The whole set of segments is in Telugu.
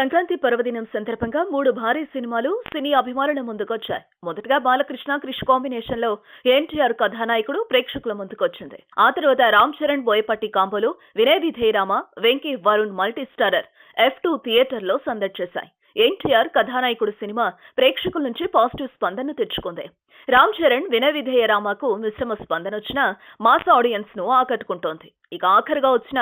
సంక్రాంతి పర్వదినం సందర్భంగా 3 భారీ సినిమాలు సినీ అభిమానుల ముందుకొచ్చాయి. మొదటగా బాలకృష్ణ క్రిష్ కాంబినేషన్ లో ఎన్టీఆర్ కథానాయకుడు ప్రేక్షకుల ముందుకొచ్చింది. ఆ తర్వాత రామ్ చరణ్ బోయపాటి కాంబోలో Vinaya Vidheya Rama, Venky Varun multi starrer F2 థియేటర్లో సందడి చేశాయి. ఎన్టీఆర్ కథానాయకుడు సినిమా ప్రేక్షకుల నుంచి పాజిటివ్ స్పందన తెచ్చుకుంది. రామ్ చరణ్ వినయ్ విధేయ రామకు మిశ్రమ స్పందన వచ్చినా మాస్ ఆడియన్స్ ను ఆకట్టుకుంటోంది. ఇక ఆఖరుగా వచ్చిన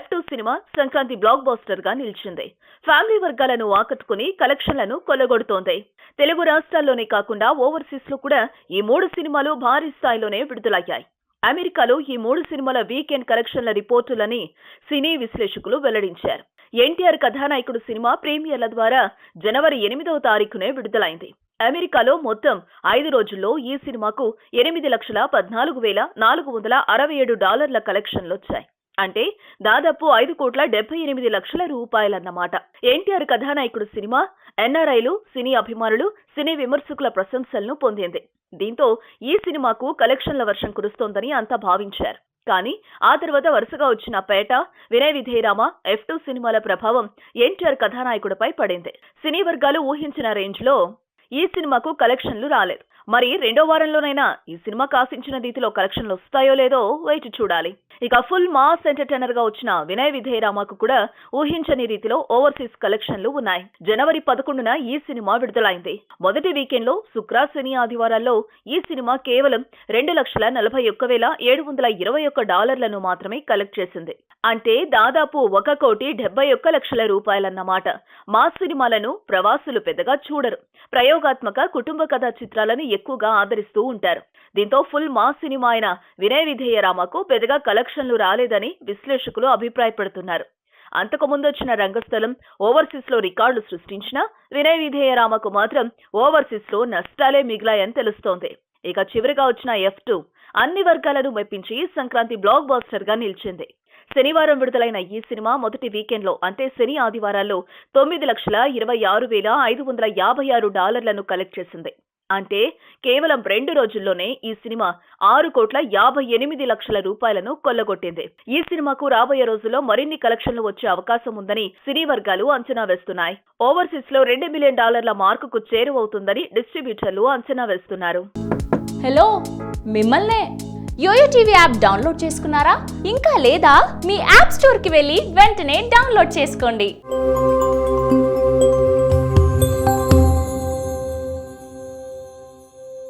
F2 cinema Sankranti block buster గా నిలిచింది. ఫ్యామిలీ వర్గాలను ఆకట్టుకుని కలెక్షన్లను కొల్లగొడుతోంది. తెలుగు రాష్ట్రాల్లోనే కాకుండా ఓవర్సీస్ లో కూడా ఈ 3 సినిమాలు భారీ స్థాయిలోనే విడుదలయ్యాయి. అమెరికాలో ఈ 3 సినిమాల వీకెండ్ కలెక్షన్ల రిపోర్టులని సినీ విశ్లేషకులు వెల్లడించారు. ఎన్టీఆర్ కథానాయకుడు సినిమా ప్రీమియర్ల ద్వారా జనవరి 8వ తారీఖునే విడుదలైంది. అమెరికాలో మొత్తం 5 రోజుల్లో ఈ సినిమాకు $8,14,467 కలెక్షన్లొచ్చాయి. అంటే దాదాపు 5,78,00,000 రూపాయలన్నమాట. ఎన్టీఆర్ కథానాయకుడు సినిమా ఎన్ఆర్ఐలు, సినీ అభిమానులు, సినీ విమర్శకుల ప్రశంసలను పొందింది. దీంతో ఈ సినిమాకు కలెక్షన్ల వర్షం కురుస్తోందని అంతా భావించారు. కానీ ఆ తర్వాత వరుసగా వచ్చిన పేట, వినయ్ విధేయరామ, F2 సినిమాల ప్రభావం ఎన్టీఆర్ కథానాయకుడిపై పడింది. సినీ వర్గాలు ఊహించిన రేంజ్ లో ఈ సినిమాకు కలెక్షన్లు రాలేదు. మరి రెండో వారంలోనైనా ఈ సినిమాకు ఆశించిన రీతిలో కలెక్షన్లు వస్తాయో లేదో వేచి చూడాలి. ఇక ఫుల్ మాస్ ఎంటర్టైనర్ గా వచ్చిన వినయ్ విధేయరామకు కూడా ఊహించని రీతిలో ఓవర్సీస్ కలెక్షన్లు ఉన్నాయి. జనవరి 11న ఈ సినిమా విడుదలైంది. మొదటి వీకెండ్ లో శుక్ర, శని, ఆదివారాల్లో ఈ సినిమా కేవలం $2,41,721 మాత్రమే కలెక్ట్ చేసింది. అంటే దాదాపు $1,71,00,000 మాస్ సినిమాలను ప్రవాసులు పెద్దగా చూడరు. ప్రయోగాత్మక కుటుంబ కథా చిత్రాలను ఎక్కువగా ఆదరిస్తూ ఉంటారు. దీంతో ఫుల్ మాస్ సినిమా అయిన వినయ్ విధేయ రామకు పెద్దగా కలెక్షన్లు రాలేదని విశ్లేషకులు అభిప్రాయపడుతున్నారు. అంతకు ముందొచ్చిన రంగస్థలం ఓవర్సీస్ లో రికార్డులు సృష్టించినా వినయ్ విధేయ రామకు మాత్రం ఓవర్సీస్ లో నష్టాలే మిగిలాయని తెలుస్తోంది. ఇక చివరిగా వచ్చిన F2 అన్ని వర్గాలను మెప్పించి సంక్రాంతి బ్లాక్ బస్టర్ గా నిలిచింది. శనివారం విడుదలైన ఈ సినిమా మొదటి వీకెండ్ లో అంటే శని, ఆదివారాల్లో $9,26,556 కలెక్ట్ చేసింది. అంటే కేవలం 2 రోజుల్లోనే ఈ సినిమా $6,58,00,000 కొల్లగొట్టింది. ఈ సినిమాకు రాబోయే రోజుల్లో మరిన్ని కలెక్షన్లు వచ్చే అవకాశం ఉందని సినీ వర్గాలు అంచనా వేస్తున్నాయి. ఓవర్సీస్ లో $2 మిలియన్ మార్కుకు చేరువవుతుందని డిస్ట్రిబ్యూటర్లు అంచనా వేస్తున్నారు. హలో, మిమ్మల్నే యోయో టీవీ యాప్ డౌన్లోడ్ చేసుకున్నారా? ఇంకా లేదా? మీ యాప్ స్టోర్ కి వెళ్ళి వెంటనే డౌన్లోడ్ చేసుకోండి.